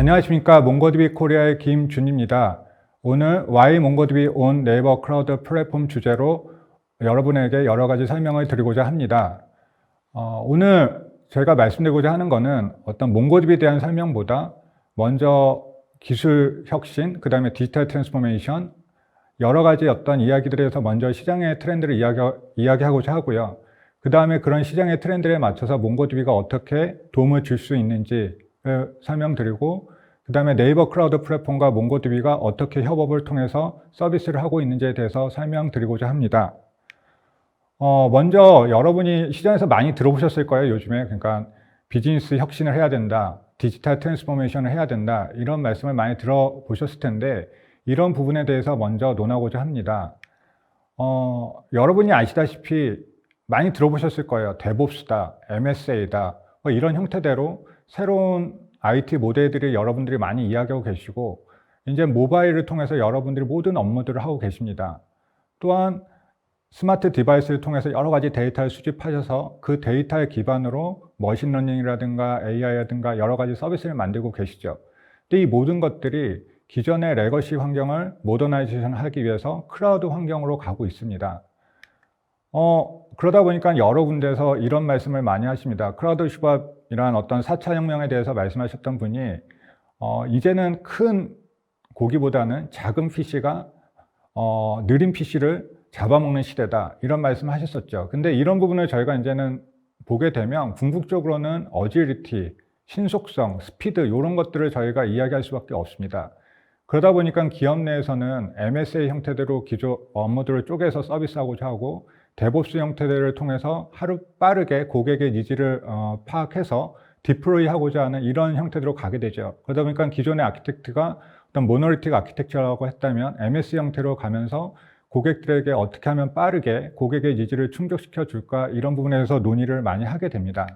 안녕하십니까. 몽고디비 코리아의 김준입니다. 오늘 Why MongoDB on 네이버 클라우드 플랫폼 주제로 여러분에게 여러 가지 설명을 드리고자 합니다. 오늘 제가 말씀드리고자 하는 것은 어떤 몽고디비에 대한 설명보다 먼저 기술 혁신, 그 다음에 디지털 트랜스포메이션, 여러 가지 어떤 이야기들에서 먼저 시장의 트렌드를 이야기하고자 하고요. 그 다음에 그런 시장의 트렌드에 맞춰서 몽고디비가 어떻게 도움을 줄 수 있는지를 설명드리고, 그 다음에 네이버 클라우드 플랫폼과 몽고디비가 어떻게 협업을 통해서 서비스를 하고 있는지에 대해서 설명드리고자 합니다. 먼저 여러분이 시장에서 많이 들어보셨을 거예요, 요즘에. 그러니까 비즈니스 혁신을 해야 된다, 디지털 트랜스포메이션을 해야 된다, 이런 말씀을 많이 들어보셨을 텐데, 이런 부분에 대해서 먼저 논하고자 합니다. 여러분이 아시다시피 많이 들어보셨을 거예요. 데브옵스다, MSA다, 이런 형태대로 새로운 IT 모델들이 여러분들이 많이 이야기하고 계시고, 이제 모바일을 통해서 여러분들이 모든 업무들을 하고 계십니다. 또한 스마트 디바이스를 통해서 여러 가지 데이터를 수집하셔서 그 데이터의 기반으로 머신러닝이라든가 AI라든가 여러 가지 서비스를 만들고 계시죠. 근데 이 모든 것들이 기존의 레거시 환경을 모더나이제이션 하기 위해서 클라우드 환경으로 가고 있습니다. 그러다 보니까 여러 군데에서 이런 말씀을 많이 하십니다. 클라우드 슈밥이란 어떤 4차 혁명에 대해서 말씀하셨던 분이 이제는 큰 고기보다는 작은 PC가 느린 PC를 잡아먹는 시대다, 이런 말씀 하셨었죠. 근데 이런 부분을 저희가 이제는 보게 되면 궁극적으로는 어질리티, 신속성, 스피드, 이런 것들을 저희가 이야기할 수밖에 없습니다. 그러다 보니까 기업 내에서는 MSA 형태대로 기존 업무들을 쪼개서 서비스하고자 하고, 데브옵스 형태들을 통해서 하루 빠르게 고객의 니즈를 파악해서 디플로이 하고자 하는 이런 형태로 가게 되죠. 그러다 보니까 기존의 아키텍트가 어떤 모노리틱 아키텍처라고 했다면 MS 형태로 가면서 고객들에게 어떻게 하면 빠르게 고객의 니즈를 충족시켜 줄까, 이런 부분에서 논의를 많이 하게 됩니다.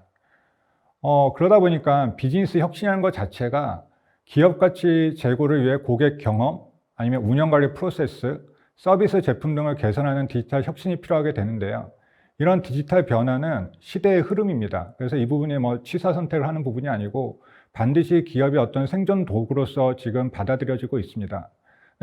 그러다 보니까 비즈니스 혁신이라는 것 자체가 기업 가치 제고를 위해 고객 경험, 아니면 운영관리 프로세스, 서비스 제품 등을 개선하는 디지털 혁신이 필요하게 되는데요. 이런 디지털 변화는 시대의 흐름입니다. 그래서 이 부분이 취사 선택을 하는 부분이 아니고 반드시 기업의 어떤 생존 도구로서 지금 받아들여지고 있습니다.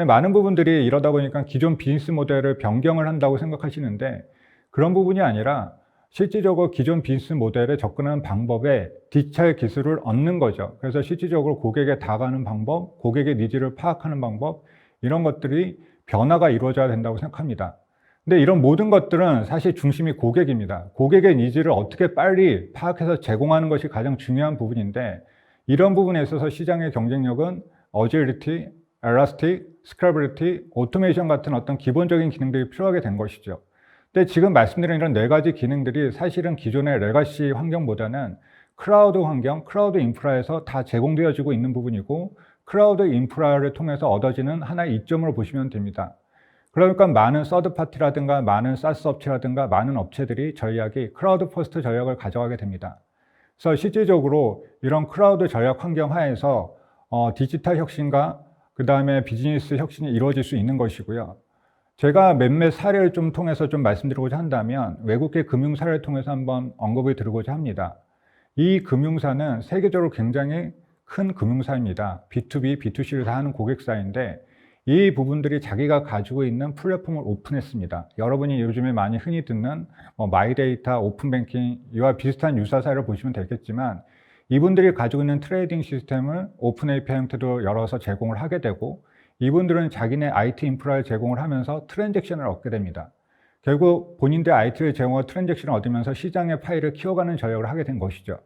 많은 부분들이 이러다 보니까 기존 비즈니스 모델을 변경을 한다고 생각하시는데, 그런 부분이 아니라 실질적으로 기존 비즈니스 모델에 접근하는 방법에 디지털 기술을 얻는 거죠. 그래서 실질적으로 고객에 다가가는 방법, 고객의 니즈를 파악하는 방법, 이런 것들이 변화가 이루어져야 된다고 생각합니다. 근데 이런 모든 것들은 사실 중심이 고객입니다. 고객의 니즈를 어떻게 빨리 파악해서 제공하는 것이 가장 중요한 부분인데, 이런 부분에 있어서 시장의 경쟁력은 어질리티, 엘라스틱, 스크래블리티, 오토메이션 같은 어떤 기본적인 기능들이 필요하게 된 것이죠. 근데 지금 말씀드린 이런 네 가지 기능들이 사실은 기존의 레거시 환경보다는 클라우드 환경, 클라우드 인프라에서 다 제공되어지고 있는 부분이고, 클라우드 인프라를 통해서 얻어지는 하나의 이점으로 보시면 됩니다. 그러니까 많은 서드파티라든가 많은 사스 업체라든가 많은 업체들이 전략이 클라우드 퍼스트 전략을 가져가게 됩니다. 그래서 실질적으로 이런 클라우드 전략 환경 하에서 디지털 혁신과 그 다음에 비즈니스 혁신이 이루어질 수 있는 것이고요. 제가 몇몇 사례를 좀 통해서 좀 말씀드리고자 한다면, 외국계 금융 사례를 통해서 한번 언급을 드리고자 합니다. 이 금융사는 세계적으로 굉장히 큰 금융사입니다. B2B, B2C를 다 하는 고객사인데, 이 부분들이 자기가 가지고 있는 플랫폼을 오픈했습니다. 여러분이 요즘에 많이 흔히 듣는 마이데이터, 오픈뱅킹, 이와 비슷한 유사 사례를 보시면 되겠지만, 이분들이 가지고 있는 트레이딩 시스템을 오픈 API 형태로 열어서 제공을 하게 되고, 이분들은 자기네 IT 인프라를 제공을 하면서 트랜잭션을 얻게 됩니다. 결국 본인들 IT를 제공하고 트랜잭션을 얻으면서 시장의 파일을 키워가는 전략을 하게 된 것이죠.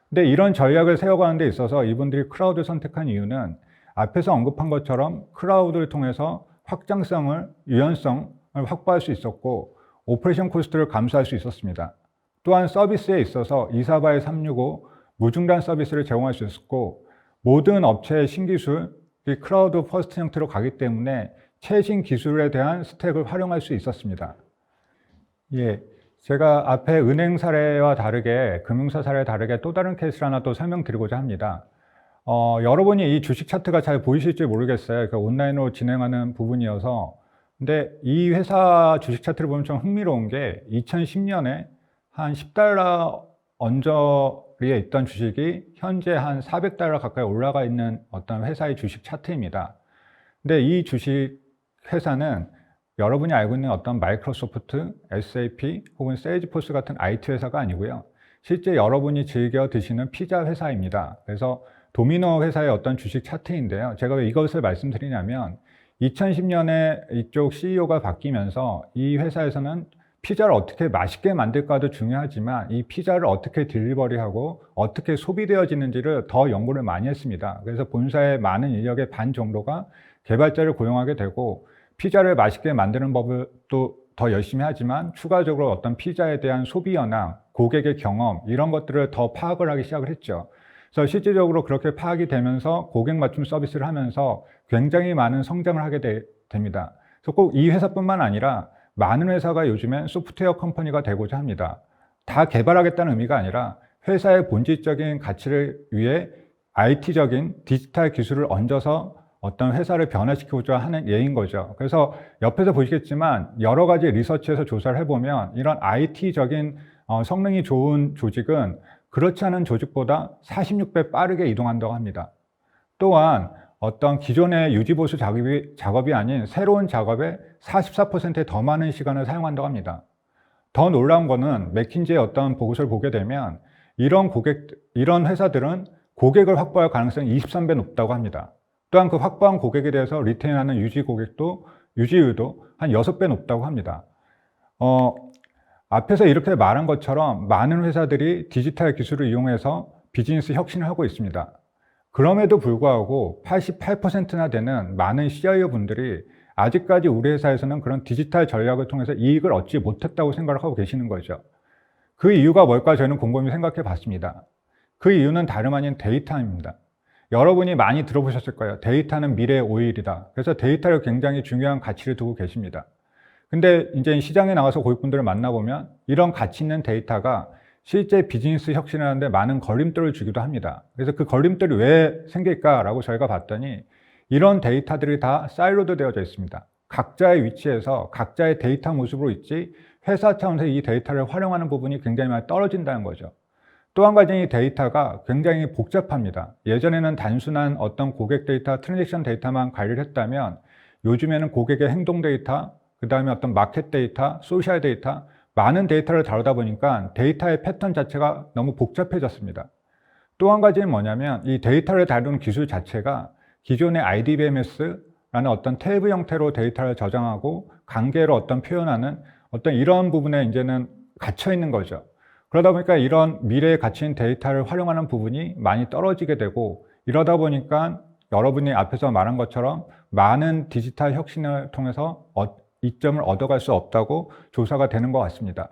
근데 이런 전략을 세워가는 데 있어서 이분들이 클라우드를 선택한 이유는 앞에서 언급한 것처럼 클라우드를 통해서 확장성을, 유연성을 확보할 수 있었고, 오퍼레이션 코스트를 감소할 수 있었습니다. 또한 서비스에 있어서 248-365 무중단 서비스를 제공할 수 있었고, 모든 업체의 신기술, 클라우드 퍼스트 형태로 가기 때문에 최신 기술에 대한 스택을 활용할 수 있었습니다. 제가 앞에 은행 사례와 다르게, 금융사 사례와 다르게 또 다른 케이스를 하나 또 설명드리고자 합니다. 여러분이 이 주식 차트가 잘 보이실지 모르겠어요. 온라인으로 진행하는 부분이어서. 근데 이 회사 주식 차트를 보면 좀 흥미로운 게 2010년에 한 $10 언저리에 있던 주식이 현재 한 $400 가까이 올라가 있는 어떤 회사의 주식 차트입니다. 근데 이 주식 회사는 여러분이 알고 있는 어떤 마이크로소프트, SAP 혹은 세일즈포스 같은 IT 회사가 아니고요. 실제 여러분이 즐겨 드시는 피자 회사입니다. 그래서 도미노 회사의 어떤 주식 차트인데요. 제가 왜 이것을 말씀드리냐면 2010년에 이쪽 CEO가 바뀌면서 이 회사에서는 피자를 어떻게 맛있게 만들까도 중요하지만 이 피자를 어떻게 딜리버리하고 어떻게 소비되어지는지를 더 연구를 많이 했습니다. 그래서 본사의 많은 인력의 반 정도가 개발자를 고용하게 되고 피자를 맛있게 만드는 법을 또 더 열심히 하지만 추가적으로 어떤 피자에 대한 소비 현황, 고객의 경험 이런 것들을 더 파악을 하기 시작을 했죠. 그래서 실질적으로 그렇게 파악이 되면서 고객 맞춤 서비스를 하면서 굉장히 많은 성장을 하게 됩니다. 그래서 꼭 이 회사뿐만 아니라 많은 회사가 요즘엔 소프트웨어 컴퍼니가 되고자 합니다. 다 개발하겠다는 의미가 아니라 회사의 본질적인 가치를 위해 IT적인 디지털 기술을 얹어서 어떤 회사를 변화시키고자 하는 예인 거죠. 그래서 옆에서 보시겠지만 여러 가지 리서치에서 조사를 해보면 이런 IT적인 성능이 좋은 조직은 그렇지 않은 조직보다 46배 빠르게 이동한다고 합니다. 또한 어떤 기존의 유지보수 작업이 아닌 새로운 작업에 44% 더 많은 시간을 사용한다고 합니다. 더 놀라운 거는 맥킨지의 어떤 보고서를 보게 되면 이런 회사들은 고객을 확보할 가능성이 23배 높다고 합니다. 또한 그 확보한 고객에 대해서 리테인하는 유지율도 한 6배 높다고 합니다. 앞에서 이렇게 말한 것처럼 많은 회사들이 디지털 기술을 이용해서 비즈니스 혁신을 하고 있습니다. 그럼에도 불구하고 88%나 되는 많은 CIO 분들이 아직까지 우리 회사에서는 그런 디지털 전략을 통해서 이익을 얻지 못했다고 생각을 하고 계시는 거죠. 그 이유가 뭘까 저는 곰곰이 생각해 봤습니다. 그 이유는 다름 아닌 데이터입니다. 여러분이 많이 들어보셨을 거예요. 데이터는 미래의 오일이다. 그래서 데이터를 굉장히 중요한 가치를 두고 계십니다. 근데 이제 시장에 나가서 고객분들을 만나보면 이런 가치 있는 데이터가 실제 비즈니스 혁신을 하는데 많은 걸림돌을 주기도 합니다. 그래서 그 걸림돌이 왜 생길까라고 저희가 봤더니 이런 데이터들이 다 사일로드 되어져 있습니다. 각자의 위치에서 각자의 데이터 모습으로 있지 회사 차원에서 이 데이터를 활용하는 부분이 굉장히 많이 떨어진다는 거죠. 또 한 가지 이 데이터가 굉장히 복잡합니다. 예전에는 단순한 어떤 고객 데이터, 트랜잭션 데이터만 관리를 했다면 요즘에는 고객의 행동 데이터, 그 다음에 어떤 마켓 데이터, 소셜 데이터, 많은 데이터를 다루다 보니까 데이터의 패턴 자체가 너무 복잡해졌습니다. 또 한 가지는 뭐냐면 이 데이터를 다루는 기술 자체가 기존의 IDBMS라는 어떤 태브 형태로 데이터를 저장하고 관계로 어떤 표현하는 어떤 이런 부분에 이제는 갇혀 있는 거죠. 그러다 보니까 이런 미래에 갇힌 데이터를 활용하는 부분이 많이 떨어지게 되고 이러다 보니까 여러분이 앞에서 말한 것처럼 많은 디지털 혁신을 통해서 이점을 얻어갈 수 없다고 조사가 되는 것 같습니다.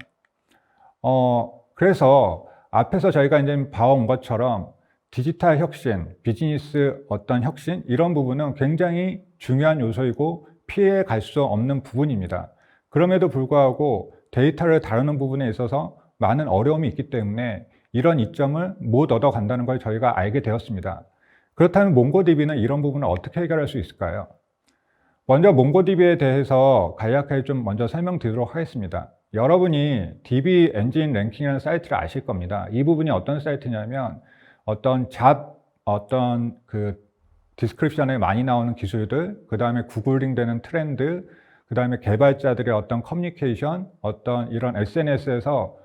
그래서 앞에서 저희가 이제 봐온 것처럼 디지털 혁신, 비즈니스 어떤 혁신 이런 부분은 굉장히 중요한 요소이고 피해 갈 수 없는 부분입니다. 그럼에도 불구하고 데이터를 다루는 부분에 있어서 많은 어려움이 있기 때문에 이런 이점을 못 얻어간다는 걸 저희가 알게 되었습니다. 그렇다면 몽고DB는 이런 부분을 어떻게 해결할 수 있을까요? 먼저 몽고DB에 대해서 간략하게 좀 먼저 설명드리도록 하겠습니다. 여러분이 DB 엔진 랭킹이라는 사이트를 아실 겁니다. 이 부분이 어떤 사이트냐면 어떤 디스크립션에 많이 나오는 기술들, 그 다음에 구글링 되는 트렌드, 그 다음에 개발자들의 어떤 커뮤니케이션, 어떤 이런 SNS에서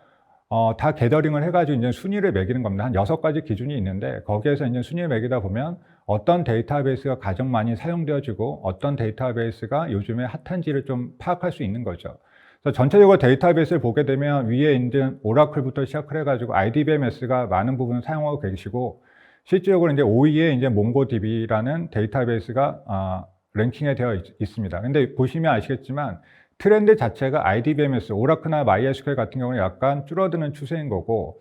다 게더링을 해가지고 이제 순위를 매기는 겁니다. 한 6가지 기준이 있는데 거기에서 이제 순위를 매기다 보면 어떤 데이터베이스가 가장 많이 사용되어지고 어떤 데이터베이스가 요즘에 핫한지를 좀 파악할 수 있는 거죠. 그래서 전체적으로 데이터베이스를 보게 되면 위에 있는 오라클부터 시작을 해가지고 IDBMS가 많은 부분을 사용하고 계시고 실질적으로 이제 5위에 이제 몽고DB라는 데이터베이스가 랭킹에 되어 있습니다. 근데 보시면 아시겠지만 트렌드 자체가 IDBMS, 오라클이나 MySQL 같은 경우는 약간 줄어드는 추세인 거고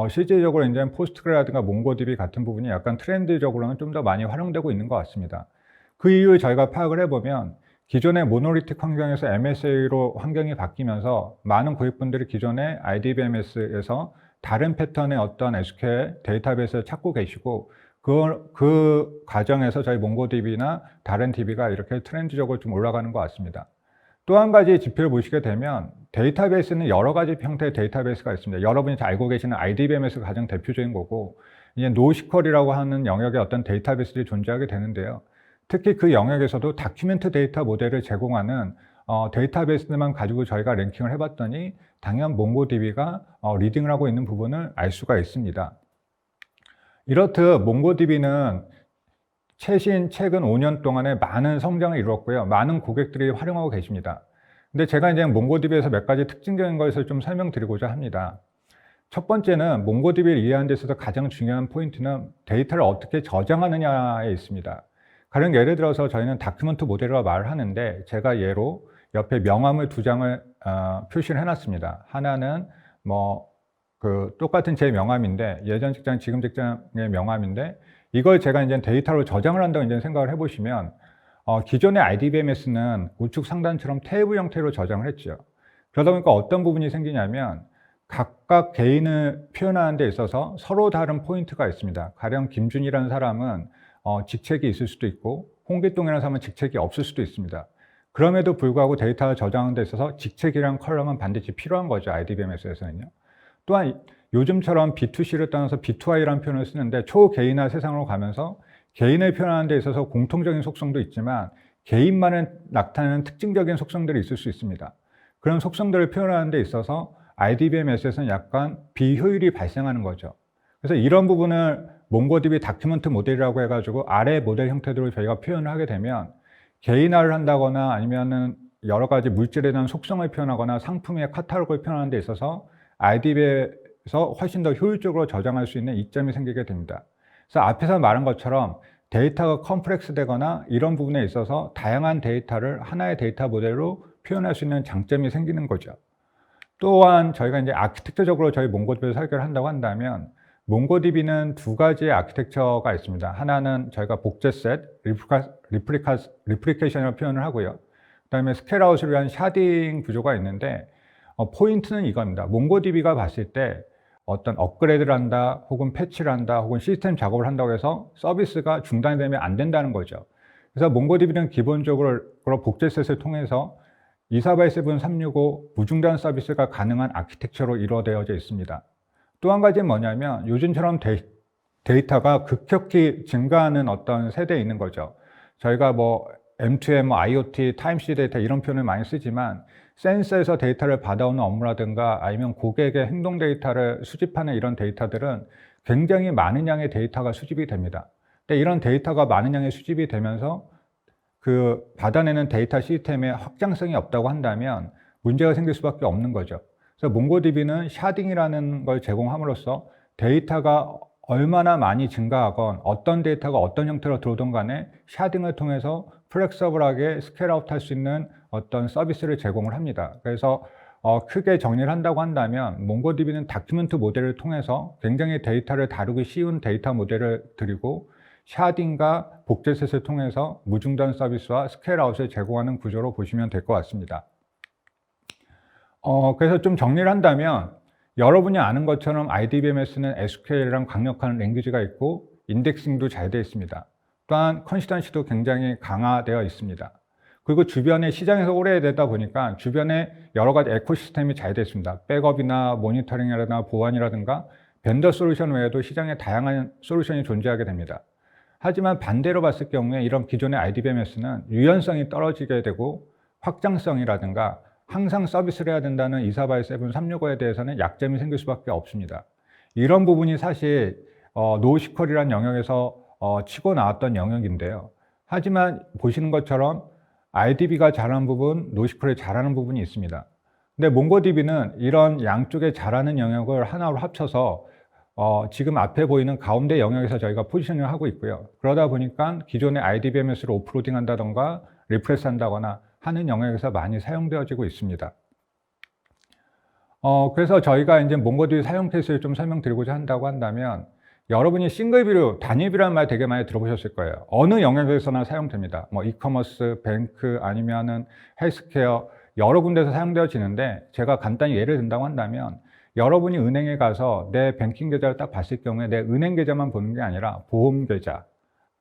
실질적으로 이제 포스트그레라든가 몽고DB 같은 부분이 약간 트렌드적으로는 좀 더 많이 활용되고 있는 것 같습니다. 그 이유를 저희가 파악을 해보면 기존의 모노리틱 환경에서 MSA로 환경이 바뀌면서 많은 고객분들이 기존의 IDBMS에서 다른 패턴의 어떤 SQL 데이터베이스를 찾고 계시고 그 과정에서 저희 몽고DB나 다른 DB가 이렇게 트렌드적으로 좀 올라가는 것 같습니다. 또 한 가지 지표를 보시게 되면 데이터베이스는 여러 가지 형태의 데이터베이스가 있습니다. 여러분이 잘 알고 계시는 IDBMS가 가장 대표적인 거고, 이제 노시퀄이라고 하는 영역의 어떤 데이터베이스들이 존재하게 되는데요. 특히 그 영역에서도 다큐멘트 데이터 모델을 제공하는 데이터베이스만 가지고 저희가 랭킹을 해봤더니 당연 몽고DB가 리딩을 하고 있는 부분을 알 수가 있습니다. 이렇듯 몽고DB는 최근 5년 동안에 많은 성장을 이루었고요. 많은 고객들이 활용하고 계십니다. 근데 제가 이제 몽고DB에서 몇 가지 특징적인 것을 좀 설명드리고자 합니다. 첫 번째는 몽고DB를 이해하는 데 있어서 가장 중요한 포인트는 데이터를 어떻게 저장하느냐에 있습니다. 가령 예를 들어서 저희는 다큐멘트 모델이라고 말을 하는데, 제가 예로 옆에 명함을 2장을 표시를 해놨습니다. 하나는 똑같은 제 명함인데, 예전 직장, 지금 직장의 명함인데, 이걸 제가 이제 데이터로 저장을 한다고 이제 생각을 해보시면, 기존의 IDBMS는 우측 상단처럼 테이블 형태로 저장을 했죠. 그러다 보니까 어떤 부분이 생기냐면, 각각 개인을 표현하는 데 있어서 서로 다른 포인트가 있습니다. 가령 김준이라는 사람은 직책이 있을 수도 있고, 홍길동이라는 사람은 직책이 없을 수도 있습니다. 그럼에도 불구하고 데이터를 저장하는 데 있어서 직책이란 컬럼은 반드시 필요한 거죠, IDBMS에서는요. 또한 요즘처럼 B2C를 떠나서 B2I라는 표현을 쓰는데, 초개인화 세상으로 가면서 개인을 표현하는 데 있어서 공통적인 속성도 있지만 개인만의 나타내는 특징적인 속성들이 있을 수 있습니다. 그런 속성들을 표현하는 데 있어서 IDBMS에서는 약간 비효율이 발생하는 거죠. 그래서 이런 부분을 몽고DB 다큐멘트 모델이라고 해가지고 아래 모델 형태들로 저희가 표현을 하게 되면, 개인화를 한다거나 아니면은 여러 가지 물질에 대한 속성을 표현하거나 상품의 카탈로그를 표현하는 데 있어서 IDB에서 훨씬 더 효율적으로 저장할 수 있는 이점이 생기게 됩니다. 그래서 앞에서 말한 것처럼 데이터가 컴플렉스 되거나 이런 부분에 있어서 다양한 데이터를 하나의 데이터 모델로 표현할 수 있는 장점이 생기는 거죠. 또한 저희가 이제 아키텍처적으로 저희 몽고DB를 설계를 한다고 한다면, 몽고DB는 2가지의 아키텍처가 있습니다. 하나는 저희가 복제셋, 리플리케이션이라고 표현을 하고요. 그 다음에 스케일아웃을 위한 샤딩 구조가 있는데, 포인트는 이겁니다. 몽고DB가 봤을 때 어떤 업그레이드를 한다, 혹은 패치를 한다, 혹은 시스템 작업을 한다고 해서 서비스가 중단이 되면 안 된다는 거죠. 그래서 몽고DB는 기본적으로 복제셋을 통해서 247, 365 무중단 서비스가 가능한 아키텍처로 이루어되어져 있습니다. 또 한 가지는 뭐냐면, 요즘처럼 데이터가 급격히 증가하는 어떤 세대에 있는 거죠. 저희가 M2M, IoT, 타임시리즈 데이터 이런 표현을 많이 쓰지만, 센서에서 데이터를 받아오는 업무라든가 아니면 고객의 행동 데이터를 수집하는 이런 데이터들은 굉장히 많은 양의 데이터가 수집이 됩니다. 근데 이런 데이터가 많은 양의 수집이 되면서 그 받아내는 데이터 시스템의 확장성이 없다고 한다면 문제가 생길 수밖에 없는 거죠. 그래서 몽고DB는 샤딩이라는 걸 제공함으로써 데이터가 얼마나 많이 증가하건 어떤 데이터가 어떤 형태로 들어오든 간에 샤딩을 통해서 플렉서블하게 스케일아웃 할 수 있는 어떤 서비스를 제공을 합니다. 그래서 크게 정리를 한다고 한다면, 몽고DB는 다큐멘트 모델을 통해서 굉장히 데이터를 다루기 쉬운 데이터 모델을 드리고, 샤딩과 복제셋을 통해서 무중단 서비스와 스케일아웃을 제공하는 구조로 보시면 될 것 같습니다. 그래서 좀 정리를 한다면, 여러분이 아는 것처럼 IDBMS는 SQL이랑 강력한 랭귀지가 있고 인덱싱도 잘 되어 있습니다. 또한 컨시스턴시도 굉장히 강화되어 있습니다. 그리고 주변에 시장에서 오래되다 보니까 주변에 여러 가지 에코시스템이 잘 되어 있습니다. 백업이나 모니터링이라든가 보안이라든가 벤더 솔루션 외에도 시장에 다양한 솔루션이 존재하게 됩니다. 하지만 반대로 봤을 경우에 이런 기존의 IDBMS는 유연성이 떨어지게 되고 확장성이라든가 항상 서비스를 해야 된다는 247, 365에 대해서는 약점이 생길 수밖에 없습니다. 이런 부분이 사실 노시퀄이라는 영역에서 치고 나왔던 영역인데요. 하지만 보시는 것처럼 IDB가 잘하는 부분, 노시퀄이 잘하는 부분이 있습니다. 근데 몽고DB는 이런 양쪽에 잘하는 영역을 하나로 합쳐서 지금 앞에 보이는 가운데 영역에서 저희가 포지셔닝을 하고 있고요. 그러다 보니까 기존의 IDBMS를 오프로딩 한다던가 리프레스 한다거나 하는 영역에서 많이 사용되어지고 있습니다. 그래서 저희가 이제 몽고DB 사용 케이스를 좀 설명드리고자 한다고 한다면, 여러분이 싱글 비료, 단일 비료라는 말 되게 많이 들어보셨을 거예요. 어느 영역에서나 사용됩니다. 이커머스, 뱅크, 아니면은 헬스케어, 여러 군데서 사용되어지는데, 제가 간단히 예를 든다고 한다면, 여러분이 은행에 가서 내 뱅킹 계좌를 딱 봤을 경우에 내 은행 계좌만 보는 게 아니라 보험 계좌,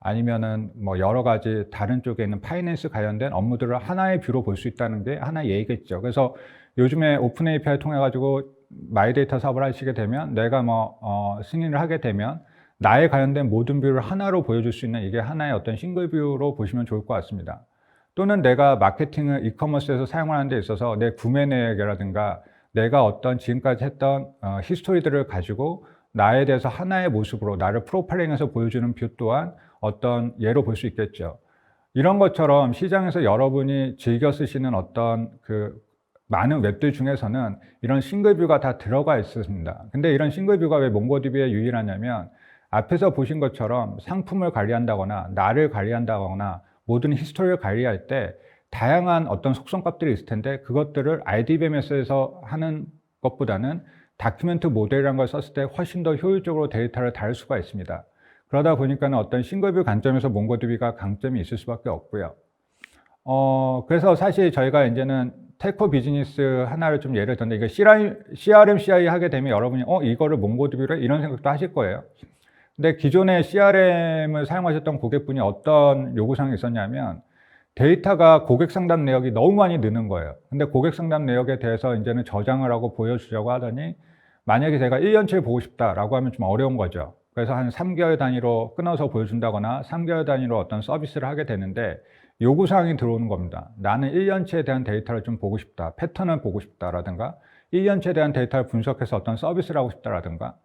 아니면은 뭐 여러 가지 다른 쪽에 있는 파이낸스 관련된 업무들을 하나의 뷰로 볼 수 있다는 게 하나의 예의겠죠. 그래서 요즘에 오픈 API 통해 가지고 마이데이터 사업을 하시게 되면 내가 승인을 하게 되면 나에 관련된 모든 뷰를 하나로 보여줄 수 있는 이게 하나의 어떤 싱글 뷰로 보시면 좋을 것 같습니다. 또는 내가 마케팅을 이커머스에서 사용하는 데 있어서 내 구매 내역이라든가 내가 어떤 지금까지 했던 히스토리들을 가지고 나에 대해서 하나의 모습으로 나를 프로파일링해서 보여주는 뷰 또한 어떤 예로 볼 수 있겠죠. 이런 것처럼 시장에서 여러분이 즐겨 쓰시는 어떤 그 많은 웹들 중에서는 이런 싱글뷰가 다 들어가 있습니다. 근데 이런 싱글뷰가 왜 몽고디비에 유일하냐면 앞에서 보신 것처럼 상품을 관리한다거나 나를 관리한다거나 모든 히스토리를 관리할 때 다양한 어떤 속성값들이 있을 텐데 그것들을 RDBMS에서 하는 것보다는 다큐멘트 모델이라는 걸 썼을 때 훨씬 더 효율적으로 데이터를 다룰 수가 있습니다. 그러다 보니까는 어떤 싱글뷰 관점에서 몽고디비가 강점이 있을 수밖에 없고요. 그래서 사실 저희가 이제는 텔코 비즈니스 하나를 좀 예를 들는데 이게 CRM, CI 하게 되면 여러분이 이거를 몽고디비로 이런 생각도 하실 거예요. 근데 기존에 CRM을 사용하셨던 고객분이 어떤 요구사항이 있었냐면 데이터가 고객 상담 내역이 너무 많이 느는 거예요. 근데 고객 상담 내역에 대해서 이제는 저장을 하고 보여주려고 하더니 만약에 제가 1년치를 보고 싶다라고 하면 좀 어려운 거죠. 그래서 한 3개월 단위로 끊어서 보여준다거나 3개월 단위로 어떤 서비스를 하게 되는데 요구사항이 들어오는 겁니다. 나는 1년치에 대한 데이터를 좀 보고 싶다. 패턴을 보고 싶다라든가 1년치에 대한 데이터를 분석해서 어떤 서비스를 하고 싶다라든가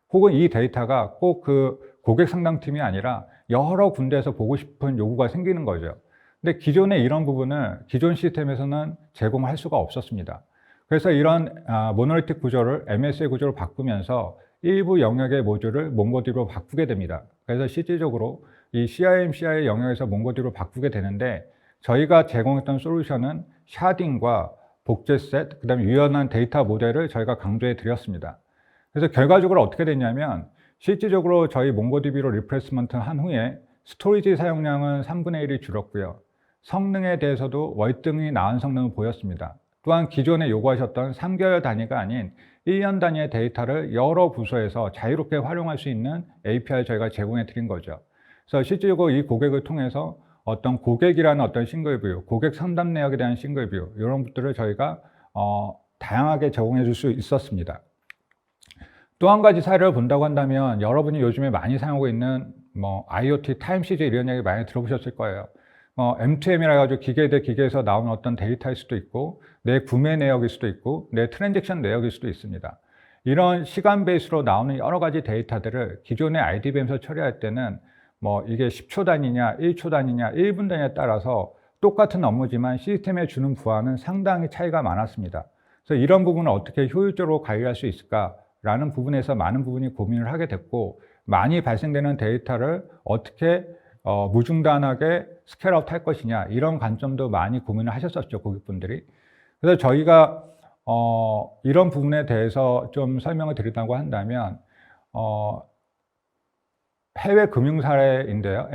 혹은 이 데이터가 꼭 그 고객 상담팀이 아니라 여러 군데에서 보고 싶은 요구가 생기는 거죠. 근데 기존에 이런 부분을 기존 시스템에서는 제공할 수가 없었습니다. 그래서 이런 모노리틱 구조를 MSA 구조로 바꾸면서 일부 영역의 모듈을 몽고디비로 바꾸게 됩니다. 그래서 실질적으로 이 CRM, CI 영역에서 몽고디비로 바꾸게 되는데 저희가 제공했던 솔루션은 샤딩과 복제셋, 그 다음에 유연한 데이터 모델을 저희가 강조해 드렸습니다. 그래서 결과적으로 어떻게 됐냐면 실질적으로 저희 몽고디비로 리플레이스먼트 한 후에 스토리지 사용량은 3분의 1이 줄었고요. 성능에 대해서도 월등히 나은 성능을 보였습니다. 또한 기존에 요구하셨던 3개월 단위가 아닌 1년 단위의 데이터를 여러 부서에서 자유롭게 활용할 수 있는 API를 저희가 제공해 드린 거죠. 그래서 실질적으로 이 고객을 통해서 어떤 고객이라는 어떤 싱글뷰, 고객 상담 내역에 대한 싱글뷰 이런 것들을 저희가 다양하게 제공해 줄 수 있었습니다. 또 한 가지 사례를 본다고 한다면 여러분이 요즘에 많이 사용하고 있는 IoT 타임 시리즈 이런 얘기 많이 들어보셨을 거예요. M2M이라 가지고 기계 대 기계에서 나오는 어떤 데이터일 수도 있고 내 구매 내역일 수도 있고 내 트랜잭션 내역일 수도 있습니다. 이런 시간 베이스로 나오는 여러 가지 데이터들을 기존의 RDBM에서 처리할 때는 이게 10초 단위냐 1초 단위냐 1분 단위에 따라서 똑같은 업무지만 시스템에 주는 부하는 상당히 차이가 많았습니다. 그래서 이런 부분을 어떻게 효율적으로 관리할 수 있을까라는 부분에서 많은 부분이 고민을 하게 됐고 많이 발생되는 데이터를 어떻게 무중단하게 스케일아웃 할 것이냐 이런 관점도 많이 고민을 하셨었죠, 고객분들이. 그래서 저희가 이런 부분에 대해서 좀 설명을 드린다고 한다면 해외 금융 사례인데요,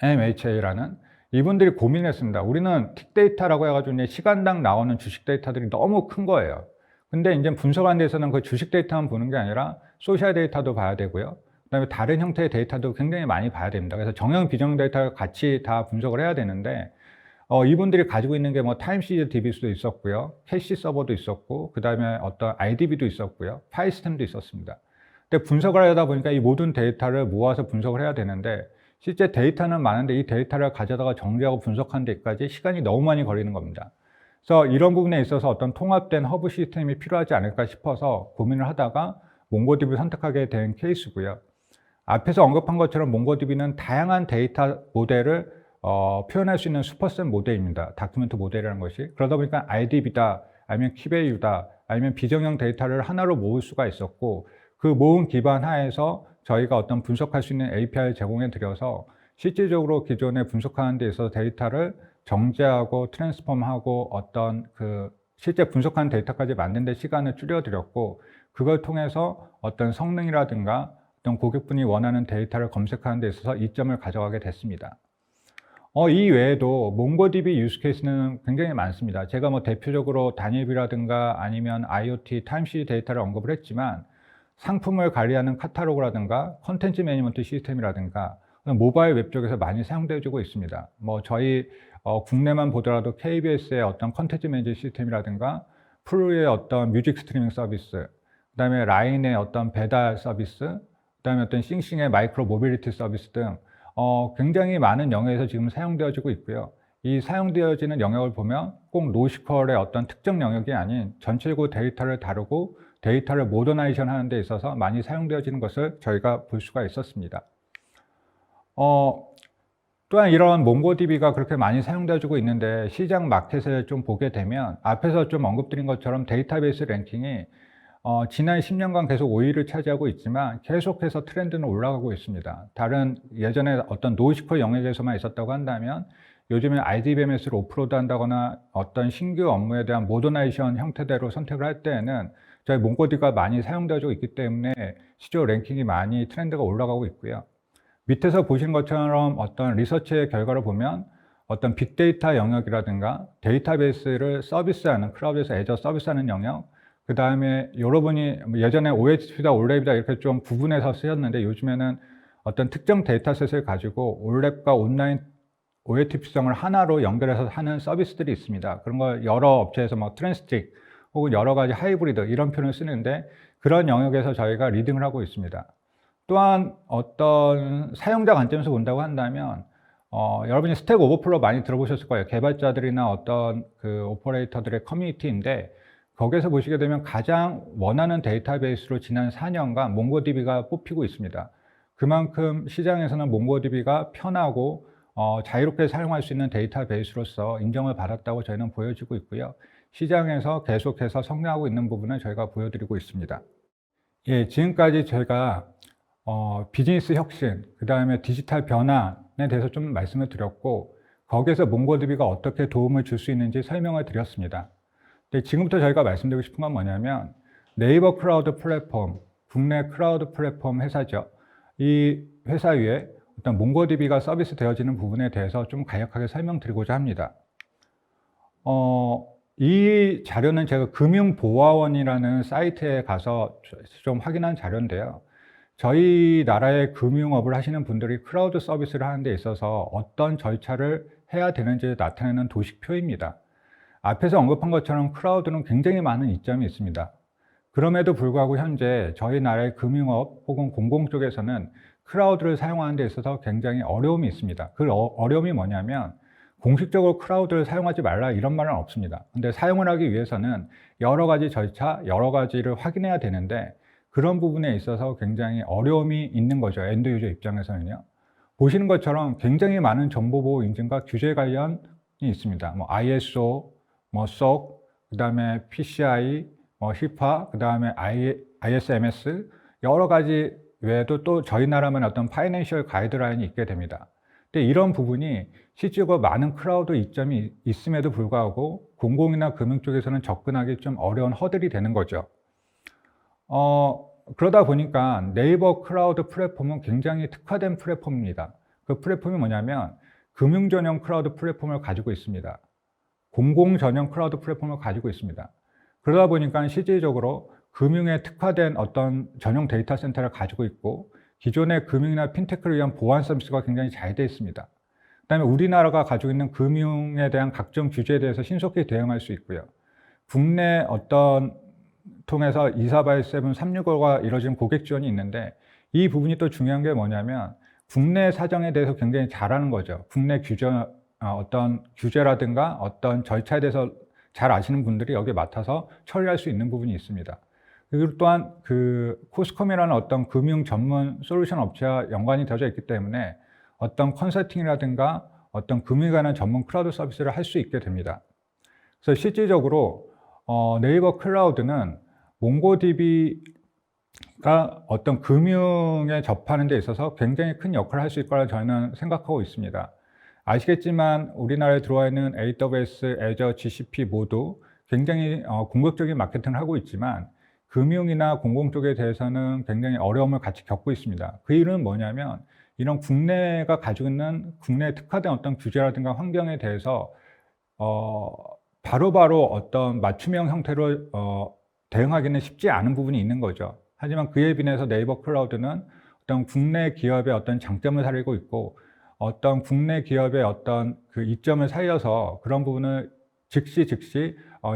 MHA라는 이분들이 고민했습니다. 우리는 틱데이터라고 해가지고 시간당 나오는 주식 데이터들이 너무 큰 거예요. 근데 이제 분석하는 데서는 그 주식 데이터만 보는 게 아니라 소셜 데이터도 봐야 되고요. 그다음에 다른 형태의 데이터도 굉장히 많이 봐야 됩니다. 그래서 정형, 비정 데이터를 같이 다 분석을 해야 되는데 이분들이 가지고 있는 게 타임시리즈 DB도 있었고요, 캐시 서버도 있었고, 그다음에 어떤 IDB도 있었고요, 파일 시스템도 있었습니다. 근데 분석을 하다 보니까 이 모든 데이터를 모아서 분석을 해야 되는데 실제 데이터는 많은데 이 데이터를 가져다가 정리하고 분석하는 데까지 시간이 너무 많이 걸리는 겁니다. 그래서 이런 부분에 있어서 어떤 통합된 허브 시스템이 필요하지 않을까 싶어서 고민을 하다가 몽고디비를 선택하게 된 케이스고요. 앞에서 언급한 것처럼 몽고디비는 다양한 데이터 모델을 표현할 수 있는 슈퍼셋 모델입니다. 다큐멘트 모델이라는 것이. 그러다 보니까 RDB다, 아니면 키베이유다, 아니면 비정형 데이터를 하나로 모을 수가 있었고 그 모음 기반 하에서 저희가 어떤 분석할 수 있는 API를 제공해 드려서 실질적으로 기존에 분석하는 데 있어서 데이터를 정제하고 트랜스폼하고 어떤 실제 분석한 데이터까지 만든 데 시간을 줄여드렸고 그걸 통해서 어떤 성능이라든가 어떤 고객분이 원하는 데이터를 검색하는 데 있어서 이점을 가져가게 됐습니다. 이 외에도 몽고디비 유스 케이스는 굉장히 많습니다. 제가 대표적으로 단일비라든가 아니면 IoT 타임시리즈 데이터를 언급을 했지만 상품을 관리하는 카탈로그라든가 컨텐츠 매니지먼트 시스템이라든가 모바일 웹 쪽에서 많이 사용되어지고 있습니다. 뭐 저희 국내만 보더라도 KBS의 어떤 컨텐츠 매니지 시스템이라든가 프루의 어떤 뮤직 스트리밍 서비스, 그다음에 라인의 어떤 배달 서비스, 그다음에 어떤 싱싱의 마이크로 모빌리티 서비스 등 굉장히 많은 영역에서 지금 사용되어지고 있고요. 이 사용되어지는 영역을 보면 꼭 노시컬의 어떤 특정 영역이 아닌 전체적으로 데이터를 다루고 데이터를 모더나이션 하는 데 있어서 많이 사용되어지는 것을 저희가 볼 수가 있었습니다. 또한 이런 몽고DB가 그렇게 많이 사용되어지고 있는데 시장 마켓을 좀 보게 되면 앞에서 좀 언급드린 것처럼 데이터베이스 랭킹이 지난 10년간 계속 5위를 차지하고 있지만 계속해서 트렌드는 올라가고 있습니다. 다른 예전에 어떤 노시컬 영역에서만 있었다고 한다면 요즘에 RDBMS를 오프로드 한다거나 어떤 신규 업무에 대한 모더나이션 형태대로 선택을 할 때에는 저희 몽고DB가 많이 사용되어지고 있기 때문에 시조 랭킹이 많이 트렌드가 올라가고 있고요. 밑에서 보신 것처럼 어떤 리서치의 결과를 보면 어떤 빅데이터 영역이라든가 데이터베이스를 서비스하는 클라우드에서 애저 서비스하는 영역, 그 다음에 여러분이 예전에 OHP다 올랩이다 이렇게 좀 구분해서 쓰였는데 요즘에는 어떤 특정 데이터셋을 가지고 올랩과 온라인 OLTP성을 하나로 연결해서 하는 서비스들이 있습니다. 그런 걸 여러 업체에서 뭐 트랜스틱 혹은 여러 가지 하이브리드 이런 표현을 쓰는데 그런 영역에서 저희가 리딩을 하고 있습니다. 또한 어떤 사용자 관점에서 본다고 한다면 여러분이 스택 오버플로우 많이 들어보셨을 거예요. 개발자들이나 어떤 그 오퍼레이터들의 커뮤니티인데 거기에서 보시게 되면 가장 원하는 데이터베이스로 지난 4년간 몽고DB가 뽑히고 있습니다. 그만큼 시장에서는 몽고DB가 편하고 자유롭게 사용할 수 있는 데이터베이스로서 인정을 받았다고 저희는 보여지고 있고요. 시장에서 계속해서 성장하고 있는 부분을 저희가 보여드리고 있습니다. 예, 지금까지 저희가 비즈니스 혁신, 그 다음에 디지털 변환에 대해서 좀 말씀을 드렸고 거기에서 몽고DB가 어떻게 도움을 줄 수 있는지 설명을 드렸습니다. 근데 지금부터 저희가 말씀드리고 싶은 건 뭐냐면 네이버 클라우드 플랫폼, 국내 클라우드 플랫폼 회사죠. 이 회사 위에 어떤 몽고DB가 서비스 되어지는 부분에 대해서 좀 간략하게 설명드리고자 합니다. 이 자료는 제가 금융보화원이라는 사이트에 가서 좀 확인한 자료인데요. 저희 나라의 금융업을 하시는 분들이 클라우드 서비스를 하는 데 있어서 어떤 절차를 해야 되는지 나타내는 도식표입니다. 앞에서 언급한 것처럼 클라우드는 굉장히 많은 이점이 있습니다. 그럼에도 불구하고 현재 저희 나라의 금융업 혹은 공공 쪽에서는 클라우드를 사용하는 데 있어서 굉장히 어려움이 있습니다. 그 어려움이 뭐냐면 공식적으로 클라우드를 사용하지 말라 이런 말은 없습니다. 근데 사용을 하기 위해서는 여러 가지 절차, 여러 가지를 확인해야 되는데 그런 부분에 있어서 굉장히 어려움이 있는 거죠. 엔드 유저 입장에서는요. 보시는 것처럼 굉장히 많은 정보보호 인증과 규제 관련이 있습니다. 뭐 ISO, 뭐 SOC, 그 다음에 PCI, HIPAA, 그 다음에 ISMS 여러 가지 외에도 또 저희 나라만 어떤 파이낸셜 가이드라인이 있게 됩니다. 근데 이런 부분이 실제로 많은 클라우드 이점이 있음에도 불구하고 공공이나 금융 쪽에서는 접근하기 좀 어려운 허들이 되는 거죠. 그러다 보니까 네이버 클라우드 플랫폼은 굉장히 특화된 플랫폼입니다. 그 플랫폼이 뭐냐면 금융 전용 클라우드 플랫폼을 가지고 있습니다. 공공 전용 클라우드 플랫폼을 가지고 있습니다. 그러다 보니까 실질적으로 금융에 특화된 어떤 전용 데이터 센터를 가지고 있고 기존의 금융이나 핀테크를 위한 보안 서비스가 굉장히 잘 되어 있습니다. 그다음에 우리나라가 가지고 있는 금융에 대한 각종 규제에 대해서 신속히 대응할 수 있고요. 국내 어떤 통해서 24/7 365가 이루어지는 고객 지원이 있는데 이 부분이 또 중요한 게 뭐냐면 국내 사정에 대해서 굉장히 잘하는 거죠. 국내 규제, 어떤 규제라든가 어떤 절차에 대해서 잘 아시는 분들이 여기에 맡아서 처리할 수 있는 부분이 있습니다. 그리고 또한 그 코스컴이라는 어떤 금융 전문 솔루션 업체와 연관이 되어져 있기 때문에 어떤 컨설팅이라든가 어떤 금융에 관한 전문 클라우드 서비스를 할 수 있게 됩니다. 그래서 실질적으로 네이버 클라우드는 몽고DB가 어떤 금융에 접하는 데 있어서 굉장히 큰 역할을 할 수 있을 거라 저는 생각하고 있습니다. 아시겠지만 우리나라에 들어와 있는 AWS, Azure, GCP 모두 굉장히 공격적인 마케팅을 하고 있지만 금융이나 공공 쪽에 대해서는 굉장히 어려움을 같이 겪고 있습니다. 그 이유는 뭐냐면 이런 국내가 가지고 있는 국내에 특화된 어떤 규제라든가 환경에 대해서 바로바로 어떤 맞춤형 형태로 대응하기는 쉽지 않은 부분이 있는 거죠. 하지만 그에 비해서 네이버 클라우드는 어떤 국내 기업의 어떤 장점을 살리고 있고 어떤 국내 기업의 어떤 그 이점을 살려서 그런 부분을 즉시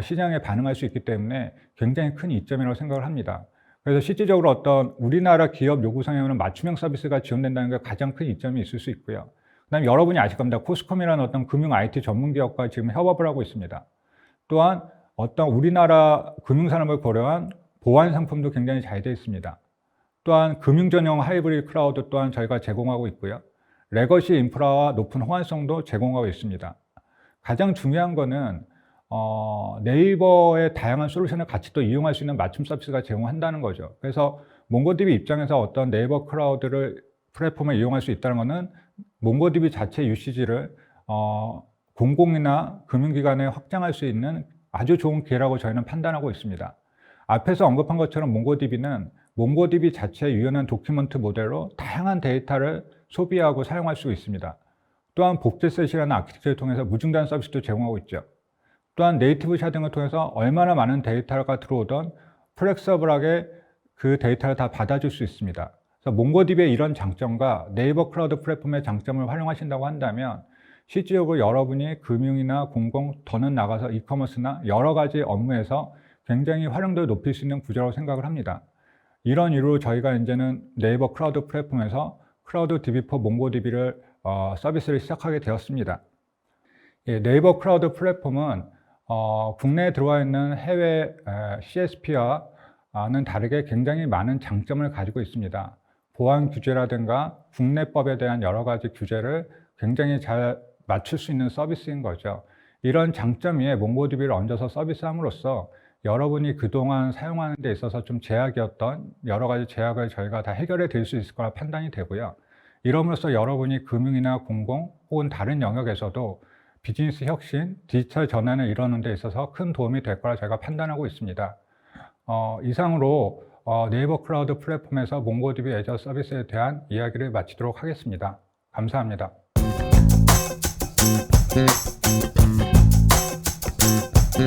시장에 반응할 수 있기 때문에 굉장히 큰 이점이라고 생각을 합니다. 그래서 실질적으로 어떤 우리나라 기업 요구사항에는 맞춤형 서비스가 지원된다는 게 가장 큰 이점이 있을 수 있고요. 그다음에 여러분이 아실 겁니다. 코스컴이라는 어떤 금융 IT 전문 기업과 지금 협업을 하고 있습니다. 또한 어떤 우리나라 금융산업을 고려한 보안 상품도 굉장히 잘 되어 있습니다. 또한 금융 전용 하이브리드 클라우드 또한 저희가 제공하고 있고요. 레거시 인프라와 높은 호환성도 제공하고 있습니다. 가장 중요한 거는 네이버의 다양한 솔루션을 같이 또 이용할 수 있는 맞춤 서비스가 제공한다는 거죠. 그래서 몽고DB 입장에서 어떤 네이버 클라우드를 플랫폼을 이용할 수 있다는 것은 몽고DB 자체 유시지를 공공이나 금융기관에 확장할 수 있는 아주 좋은 기회라고 저희는 판단하고 있습니다. 앞에서 언급한 것처럼 몽고DB는 몽고DB 자체의 유연한 도큐먼트 모델로 다양한 데이터를 소비하고 사용할 수 있습니다. 또한 복제셋이라는 아키텍처를 통해서 무중단 서비스도 제공하고 있죠. 또한 네이티브 샤딩을 통해서 얼마나 많은 데이터가 들어오던 플렉서블하게 그 데이터를 다 받아줄 수 있습니다. 그래서 몽고DB의 이런 장점과 네이버 클라우드 플랫폼의 장점을 활용하신다고 한다면 실질적으로 여러분이 금융이나 공공, 더는 나가서 이커머스나 여러 가지 업무에서 굉장히 활용도를 높일 수 있는 구조라고 생각을 합니다. 이런 이유로 저희가 이제는 네이버 클라우드 플랫폼에서 클라우드 DB4 몽고DB를 서비스를 시작하게 되었습니다. 네이버 클라우드 플랫폼은 국내에 들어와 있는 해외 CSP와는 다르게 굉장히 많은 장점을 가지고 있습니다. 보안 규제라든가 국내법에 대한 여러 가지 규제를 굉장히 잘 맞출 수 있는 서비스인 거죠. 이런 장점 위에 몽고DB를 얹어서 서비스함으로써 여러분이 그동안 사용하는 데 있어서 좀 제약이었던 여러 가지 제약을 저희가 다 해결해 드릴 수 있을 거라 판단이 되고요. 이럼으로써 여러분이 금융이나 공공 혹은 다른 영역에서도 비즈니스 혁신, 디지털 전환을 이루는 데 있어서 큰 도움이 될 거라 저희가 판단하고 있습니다. 이상으로 네이버 클라우드 플랫폼에서 몽고DB 애저 서비스에 대한 이야기를 마치도록 하겠습니다. 감사합니다. 네.